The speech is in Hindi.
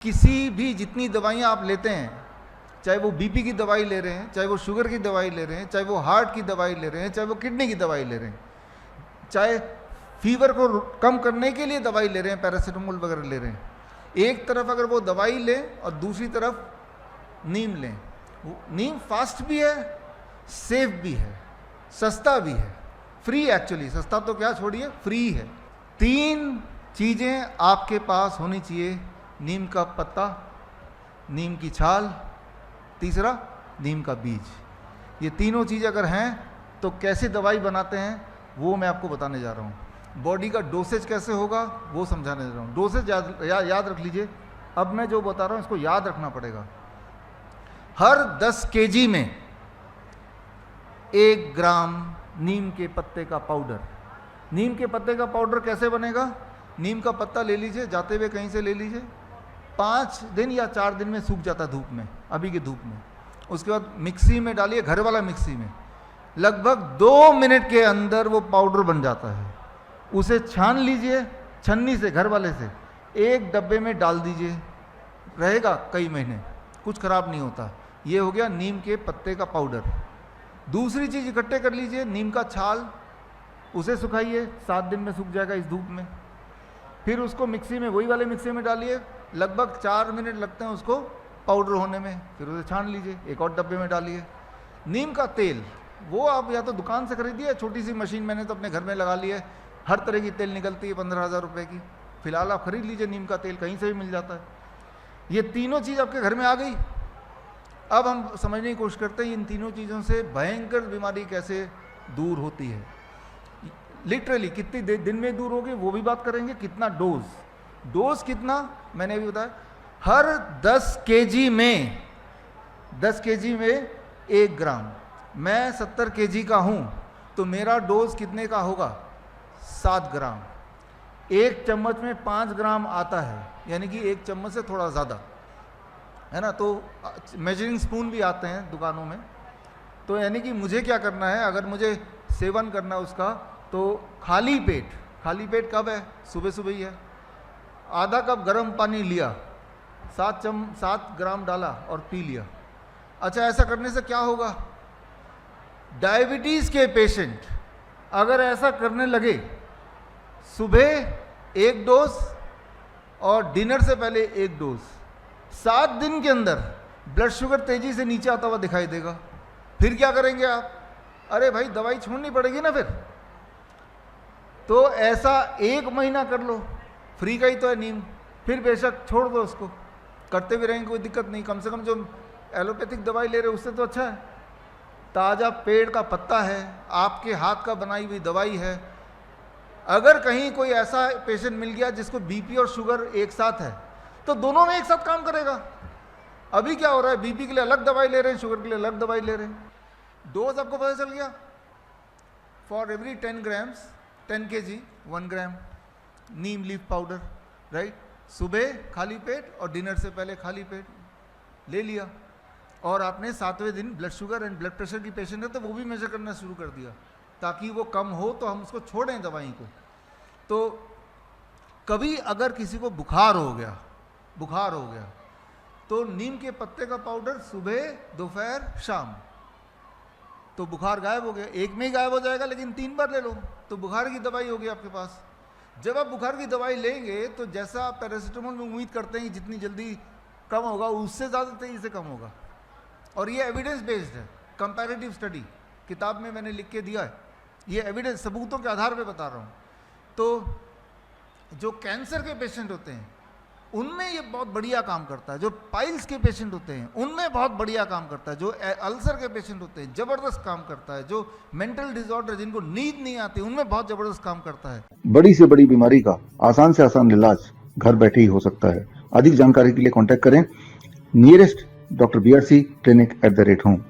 किसी भी जितनी दवाइयाँ आप लेते हैं, चाहे वो बीपी की दवाई ले रहे हैं, चाहे वो शुगर की दवाई ले रहे हैं, चाहे वो हार्ट की दवाई ले रहे हैं, चाहे वो किडनी की दवाई ले रहे हैं, चाहे फीवर को कम करने के लिए दवाई ले रहे हैं, पैरासीटामोल वगैरह ले रहे हैं, एक तरफ अगर वो दवाई लें और दूसरी तरफ नीम लें, नीम फास्ट भी है, सेफ भी है, सस्ता भी है, फ्री एक्चुअली, सस्ता तो क्या छोड़िए, फ्री है। 3 चीज़ें आपके पास होनी चाहिए, नीम का पत्ता, नीम की छाल, तीसरा नीम का बीज। ये तीनों चीज़ अगर हैं तो कैसे दवाई बनाते हैं वो मैं आपको बताने जा रहा हूँ। बॉडी का डोसेज कैसे होगा वो समझाने जा रहा हूँ। डोसेज याद रख लीजिए। अब मैं जो बता रहा हूँ इसको याद रखना पड़ेगा। हर 10 केजी में 1 ग्राम नीम के पत्ते का पाउडर। नीम के पत्ते का पाउडर कैसे बनेगा? नीम का पत्ता ले लीजिए, जाते हुए कहीं से ले लीजिए, 5 दिन या 4 दिन में सूख जाता है धूप में, अभी की धूप में। उसके बाद मिक्सी में डालिए, घर वाला मिक्सी में, लगभग 2 मिनट के अंदर वो पाउडर बन जाता है। उसे छान लीजिए छन्नी से, घर वाले से, एक डब्बे में डाल दीजिए, रहेगा कई महीने, कुछ खराब नहीं होता। ये हो गया नीम के पत्ते का पाउडर। दूसरी चीज़ इकट्ठे कर लीजिए, नीम का छाल, उसे सुखाइए, 7 दिन में सूख जाएगा इस धूप में। फिर उसको मिक्सी में, वही वाले मिक्सी में डालिए, लगभग 4 मिनट लगते हैं उसको पाउडर होने में। फिर उसे छान लीजिए, एक और डब्बे में डालिए। नीम का तेल, वो आप या तो दुकान से खरीदिए, छोटी सी मशीन मैंने तो अपने घर में लगा ली है, हर तरह की तेल निकलती है 15,000 रुपये की। फिलहाल आप खरीद लीजिए, नीम का तेल कहीं से भी मिल जाता है। ये तीनों चीज़ आपके घर में आ गई। अब हम समझने की कोशिश करते हैं इन तीनों चीज़ों से भयंकर बीमारी कैसे दूर होती है। लिटरली कितनी दिन में दूर होगी वो भी बात करेंगे। कितना डोज कितना मैंने अभी बताया। हर 10 केजी में 1 ग्राम। मैं 70 केजी का हूँ तो मेरा डोज कितने का होगा? 7 ग्राम। 1 चम्मच में 5 ग्राम आता है, यानी कि 1 चम्मच से थोड़ा ज़्यादा, है ना। तो मेजरिंग स्पून भी आते हैं दुकानों में। तो यानी कि मुझे क्या करना है, अगर मुझे सेवन करना है उसका, तो खाली पेट कब है? सुबह सुबह ही है। आधा कप गर्म पानी लिया, 7 ग्राम डाला और पी लिया। अच्छा, ऐसा करने से क्या होगा? डायबिटीज़ के पेशेंट अगर ऐसा करने लगे, सुबह 1 डोज और डिनर से पहले 1 डोज, 7 दिन के अंदर ब्लड शुगर तेजी से नीचे आता हुआ दिखाई देगा। फिर क्या करेंगे आप? अरे भाई, दवाई छोड़नी पड़ेगी ना फिर। तो ऐसा 1 महीना कर लो, फ्री का ही तो है नीम। फिर बेशक छोड़ दो उसको, करते भी रहेंगे, कोई दिक्कत नहीं। कम से कम जो एलोपैथिक दवाई ले रहे हो उससे तो अच्छा है। ताज़ा पेड़ का पत्ता है, आपके हाथ का बनाई हुई दवाई है। अगर कहीं कोई ऐसा पेशेंट मिल गया जिसको बीपी और शुगर एक साथ है, तो दोनों में एक साथ काम करेगा। अभी क्या हो रहा है, बीपी के लिए अलग दवाई ले रहे हैं, शुगर के लिए अलग दवाई ले रहे हैं। डोज आपको पता चल गया। For every 10 grams 10 kg 1 gram Neem leaf powder, right. सुबह खाली पेट और डिनर से पहले खाली पेट ले लिया। और आपने 7वें दिन blood sugar and blood pressure की पेशेंट है तो वो भी मेजर करना शुरू कर दिया, ताकि वो कम हो तो हम उसको छोड़ें दवाई को। तो कभी अगर किसी को बुखार हो गया तो नीम के पत्ते का पाउडर सुबह, दोपहर, शाम, तो बुखार गायब हो गया। एक में ही गायब हो जाएगा, लेकिन 3 बार ले लो तो बुखार की दवाई होगी आपके पास। जब आप बुखार की दवाई लेंगे तो जैसा आप पैरासीटामोल में उम्मीद करते हैं कि जितनी जल्दी कम होगा, उससे ज़्यादा तेज़ी से कम होगा। और ये एविडेंस बेस्ड है, कंपैरेटिव स्टडी किताब में मैंने लिख के दिया है। ये एविडेंस, सबूतों के आधार पे बता रहा हूँ। तो जो कैंसर के पेशेंट होते हैं उनमें ये बहुत बढ़िया काम करता है। जो पाइल्स के पेशेंट होते हैं उनमें बहुत बढ़िया काम करता है। जो अल्सर के पेशेंट होते हैं ज़बरदस्त काम करता है। जो मेंटल डिसऑर्डर, जिनको नींद नहीं आती, उनमें बहुत ज़बरदस्त काम करता है। बड़ी से बड़ी बीमारी का आसान से आसान इलाज घर बैठे ही हो सकता है। अधिक जानकारी के लिए कांटेक्ट करें nearest doctor BRC clinic @home।